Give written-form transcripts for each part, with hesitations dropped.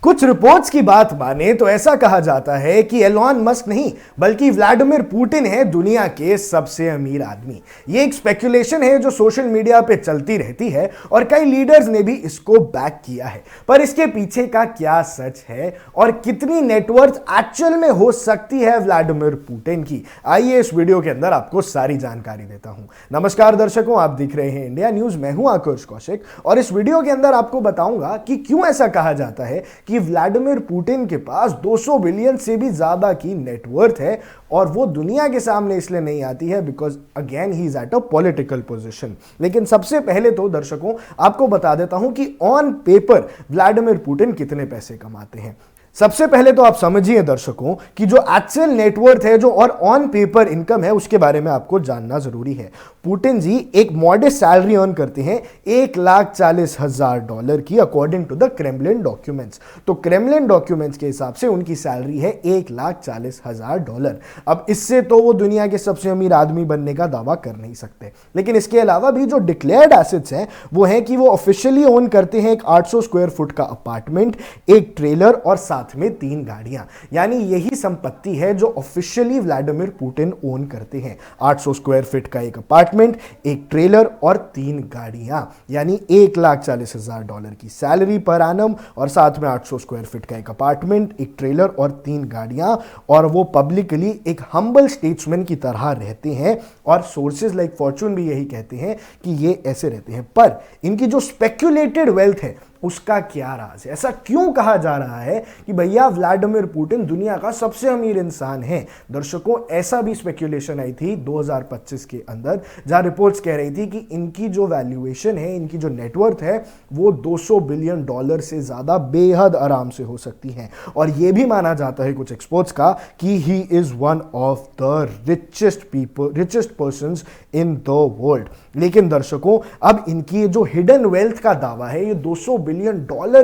कुछ रिपोर्ट्स की बात माने तो ऐसा कहा जाता है कि एलॉन मस्क नहीं बल्कि व्लादिमीर पुतिन है दुनिया के सबसे अमीर आदमी। ये एक स्पेकुलेशन है जो सोशल मीडिया पे चलती रहती है और कई लीडर्स ने भी इसको बैक किया है, पर इसके पीछे का क्या सच है और कितनी नेटवर्थ एक्चुअल में हो सकती है व्लादिमीर पुतिन की, आइए इस वीडियो के अंदर आपको सारी जानकारी देता हूं। नमस्कार दर्शकों, आप देख रहे हैं इंडिया न्यूज। मैं हूं आकुश कौशिक और इस वीडियो के अंदर आपको बताऊंगा कि क्यों ऐसा कहा जाता है कि व्लादिमीर पुतिन के पास 200 बिलियन से भी ज्यादा की नेटवर्थ है और वो दुनिया के सामने इसलिए नहीं आती है because again he is at a political position. लेकिन सबसे पहले तो दर्शकों आपको बता देता हूं कि ऑन पेपर व्लादिमीर पुतिन कितने पैसे कमाते हैं। सबसे पहले तो आप समझिए दर्शकों कि जो एक्चुअल नेटवर्थ है जो और ऑन पेपर इनकम है उसके बारे में आपको जानना जरूरी है। पुतिन जी एक मॉडेस्ट सैलरी अर्न करते हैं $1,40,000 की according to the Kremlin documents. तो क्रेमलिन डॉक्यूमेंट्स के हिसाब से उनकी सैलरी है $1,40,000। अब इससे तो वो दुनिया के सबसे अमीर आदमी बनने का दावा कर नहीं सकते। लेकिन इसके अलावा भी जो डिक्लेयर्ड एसेट्स हैं वो है कि वो ऑफिशियली ओन करते हैं एक 800 स्क्वायर फुट का अपार्टमेंट, एक ट्रेलर और साथ में 3 गाड़ियां। यानी यही संपत्ति है जो ऑफिशियली व्लादिमीर पुतिन ओन करते हैं। 800 स्क्वायर फीट का एक अपार्टमेंट, एक ट्रेलर और 3 गाड़ियां, यानी $1,40,000 की सैलरी पर एनम और साथ में 800 स्क्वायर फीट का एक अपार्टमेंट, एक ट्रेलर और 3 गाड़ियां। और वो पब्लिकली एक हम्बल स्टेट्समैन की तरह रहते हैं और सोर्सेज लाइक फॉर्च्यून भी यही कहते हैं कि ये ऐसे रहते हैं। पर इनकी जो स्पेक्युलेटेड वेल्थ है उसका क्या राज है? ऐसा क्यों कहा जा रहा है कि भैया व्लादिमीर पुतिन दुनिया का सबसे अमीर इंसान है? दर्शकों ऐसा भी स्पेक्यूलेशन आई थी 2025 के अंदर जहां रिपोर्ट्स कह रही थी कि इनकी जो वैल्यूएशन है, इनकी जो नेटवर्थ है वो $200 बिलियन से ज्यादा बेहद आराम से हो सकती है। और यह भी माना जाता है कुछ एक्सपर्ट्स का कि he is one of the richest persons in the world. लेकिन दर्शकों अब इनकी जो हिडन वेल्थ का दावा है, ये $200 बिलियन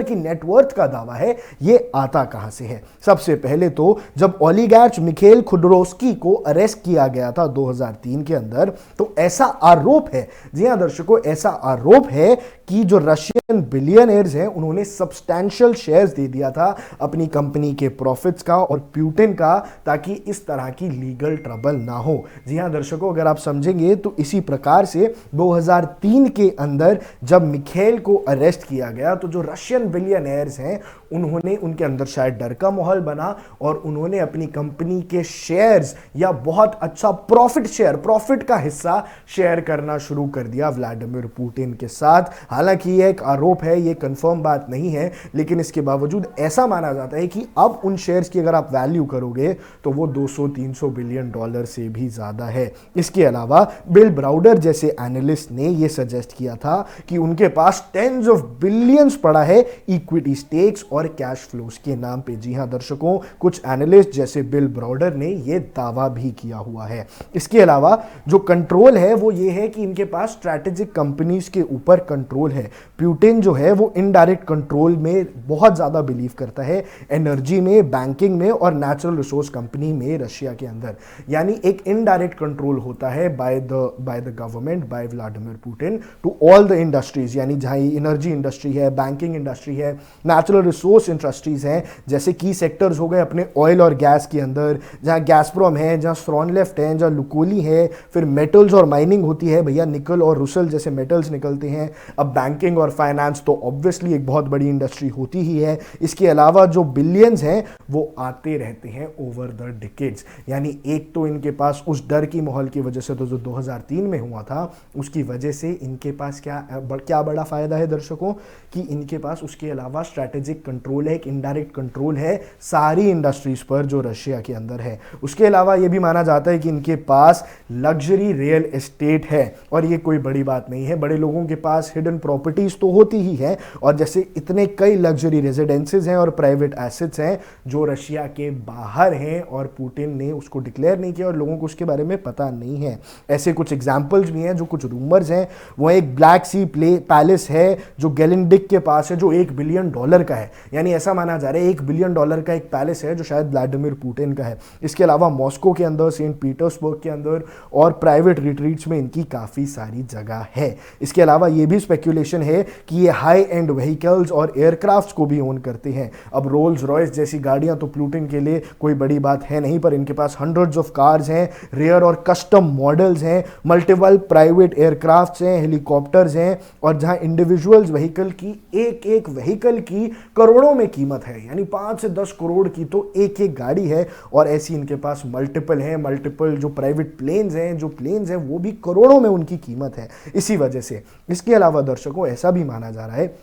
की नेटवर्थ का दावा है, ये आता कहां से है? सबसे पहले तो जब ओलिगार्च मिखेल खुडरोस्की को अरेस्ट किया गया था 2003 के अंदर, तो ऐसा आरोप है, जी हां दर्शकों, ऐसा आरोप है कि जो रशियन बिलियनर्स हैं उन्होंने सब्सटैंशियल शेयर्स दे दिया था अपनी कंपनी के प्रॉफिट्स का और पुतिन का, ताकि इस तरह की लीगल ट्रबल ना हो। जी हां दर्शकों, अगर आप समझेंगे तो इसी प्रकार से 2003 के अंदर जब मिखेल को अरेस्ट किया गया तो जो रशियन बिलियनर्स हैं उन्होंने, उनके अंदर शायद डर का माहौल बना और उन्होंने अपनी कंपनी के शेयर्स या बहुत अच्छा प्रॉफिट का हिस्सा शेयर करना शुरू कर दिया व्लादिमीर पुतिन के साथ। हालांकि यह एक आरोप है, यह कंफर्म बात नहीं है, लेकिन इसके बावजूद ऐसा माना जाता है कि अब उन शेयर्स की अगर आप वैल्यू करोगे तो वो $200-300 बिलियन से भी ज्यादा है। इसके अलावा बिल ब्राउडर जैसे एनालिस्ट ने यह सजेस्ट किया था कि उनके पास टेंस ऑफ बिलियंस पड़ा है इक्विटी स्टेक्स और कैश फ्लोस के नाम पे। जी हां दर्शकों, कुछ एनालिस्ट जैसे बिल ब्राउडर ने यह दावा भी किया हुआ है। इसके अलावा जो कंट्रोल है वो ये है कि इनके पास स्ट्रैटेजिक कंपनीज के ऊपर कंट्रोल है। पुतिन जो है वो इनडायरेक्ट कंट्रोल में बहुत ज्यादा बिलीव करता है, एनर्जी में, बैंकिंग में और नेचुरल रिसोर्स कंपनी में रशिया के अंदर। यानी एक इनडायरेक्ट कंट्रोल होता है by the government, by Vladimir Putin to all the industries, यानी जहां एनर्जी इंडस्ट्री है, बैंकिंग इंडस्ट्री है, नेचुरल रिसोर्स इंडस्ट्रीज हैं, जैसे की सेक्टर्स हो गए अपने ऑयल और गैस के अंदर, जहां गैसप्रोम है, जहां स्ट्रॉनलेफ्ट है, जहां लुकोली है। फिर मेटल्स और माइनिंग होती है, भैया निकल और रुसल जैसे मेटल्स निकलते हैं। अब बैंकिंग और फाइनेंस तो ऑब्वियसली एक बहुत बड़ी इंडस्ट्री होती ही है। इसके अलावा जो बिलियंस हैं वो आते रहते हैं ओवर द डिकेड्स। यानी एक तो इनके पास उस डर की माहौल की वजह से तो जो 2003 में हुआ था उसकी वजह से इनके पास क्या बड़ा फायदा है दर्शकों कि इनके पास उसके अलावा स्ट्रैटेजिक कंट्रोल है, एक इनडायरेक्ट कंट्रोल है सारी इंडस्ट्रीज पर जो रशिया के अंदर है। उसके अलावा यह भी माना जाता है कि इनके पास लग्जरी रियल एस्टेट है और ये कोई बड़ी बात नहीं है। बड़े लोगों के पास हिडन प्रॉपर्टीज तो होती ही है और जैसे इतने कई लग्जरी रेजिडेंसेज हैं और प्राइवेट एसेट्स हैं जो रशिया के बाहर हैं और पुतिन ने उसको डिक्लेयर नहीं किया और लोगों को उसके बारे में पता नहीं है। ऐसे कुछ एग्जाम्पल्स भी हैं, जो कुछ रूमर्स हैं। वो एक ब्लैक सी पैलेस है जो गेलेंडिक के पास है जो $1 बिलियन का है। यानी ऐसा माना जा रहा है $1 बिलियन का एक पैलेस है जो शायद व्लादिमीर पुतिन का है। इसके अलावा मॉस्को के अंदर, सेंट पीटर्सबर्ग के अंदर और प्राइवेट रिट्रीट्स में इनकी काफ़ी सारी जगह है। इसके अलावा ये भी स्पेक्यूलेट स्पेकुलेशन है कि ये हाई एंड व्हीकल्स और एयरक्राफ्ट्स को भी ओन करते हैं। अब रोल्स रॉयस जैसी गाड़ियां तो प्यूटिन के लिए कोई बड़ी बात है नहीं, पर इनके पास हंड्रेड्स ऑफ कार्स हैं, रेयर और कस्टम मॉडल्स हैं, मल्टीपल प्राइवेट एयरक्राफ्ट्स हैं, हेलीकॉप्टर्स हैं, और जहां इंडिविजुअल्स व्हीकल की एक एक व्हीकल की करोड़ों में कीमत है, यानी 5 से 10 करोड़ की तो एक एक गाड़ी है। और ऐसी इनके पास मल्टीपल हैं, मल्टीपल जो प्राइवेट प्लेन्स हैं, जो प्लेन्स हैं वो भी करोड़ों में उनकी कीमत है इसी वजह से। इसके अलावा दर्शकों ऐसा भी माना जा रहा है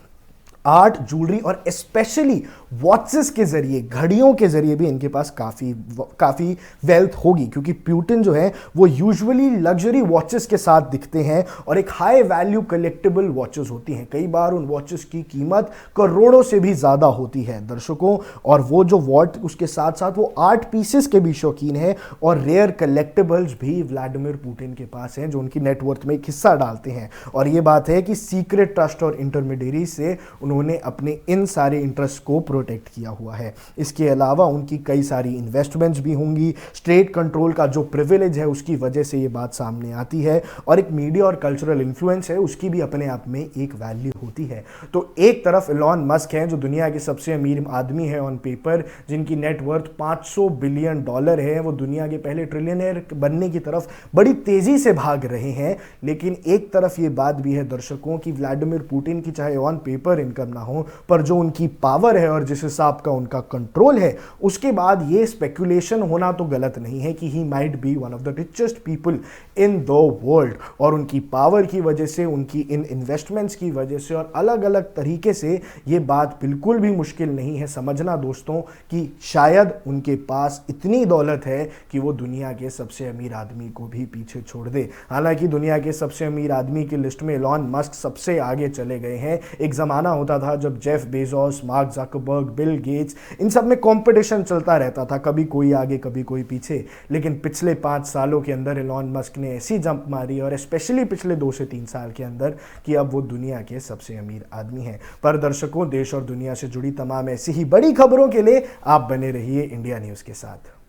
आर्ट, ज्वेलरी और स्पेशली वॉचेस के जरिए, घड़ियों के जरिए भी इनके पास काफ़ी वेल्थ होगी, क्योंकि प्यूटिन जो है वो यूजुअली लग्जरी वॉचेस के साथ दिखते हैं और एक हाई वैल्यू कलेक्टिबल वॉचेस होती हैं। कई बार उन वॉचेस की कीमत करोड़ों से भी ज़्यादा होती है दर्शकों। और वो जो वॉच, उसके साथ साथ वो आर्ट पीसेस के भी शौकीन है और रेयर कलेक्टिबल्स भी व्लादिमीर पुतिन के पास हैं, जो उनकी नेटवर्थ में एक हिस्सा डालते हैं। और ये बात है कि सीक्रेट ट्रस्ट और इंटरमीडियरी से उन्होंने अपने इन सारे इंटरेस्ट को प्रोटेक्ट किया हुआ है। इसके अलावा उनकी कई सारी इन्वेस्टमेंट्स भी होंगी। स्टेट कंट्रोल का जो प्रिविलेज है उसकी वजह से ये बात सामने आती है, और एक मीडिया और कल्चरल इन्फ्लुएंस है उसकी भी अपने आप में एक वैल्यू होती है। तो एक तरफ इलॉन मस्क हैं जो दुनिया के सबसे अमीर आदमी है ऑन पेपर, जिनकी नेटवर्थ $500 बिलियन है, वो दुनिया के पहले ट्रिलियनर बनने की तरफ बड़ी तेजी से भाग रहे हैं। लेकिन एक तरफ ये बात भी है दर्शकों कि व्लादिमीर पुतिन की चाहे ऑन पेपर इनकम ना हो, पर जो उनकी पावर है और जिस हिसाब का उनका कंट्रोल है, उसके बाद ये स्पेकुलेशन होना तो गलत नहीं है कि he might be one of the richest people in the world. और उनकी पावर की वजह से, उनकी इन इन्वेस्टमेंट्स की वजह से और अलग अलग तरीके से ये बात बिल्कुल भी मुश्किल नहीं है समझना दोस्तों कि शायद उनके पास इतनी दौलत है कि वो दुनिया के सबसे अमीर आदमी को भी पीछे छोड़ दे। हालांकि दुनिया के सबसे अमीर आदमी की लिस्ट में इलॉन मस्क सबसे आगे चले गए हैं। एक जमाना होता था जब Jeff Bezos, Mark Zuckerberg, Bill Gates, इन सब में कंपटीशन चलता रहता था, कभी कोई आगे कभी कोई पीछे। लेकिन पिछले 5 सालों के अंदर इलॉन मस्क ने ऐसी जंप मारी, और स्पेशली पिछले 2 से 3 साल के अंदर, कि अब वो दुनिया के सबसे अमीर आदमी हैं। पर दर्शकों, देश और दुनिया से जुड़ी तमाम ऐसी ही बड़ी खबरों के लिए आप बने रहिए इंडिया न्यूज़ के साथ।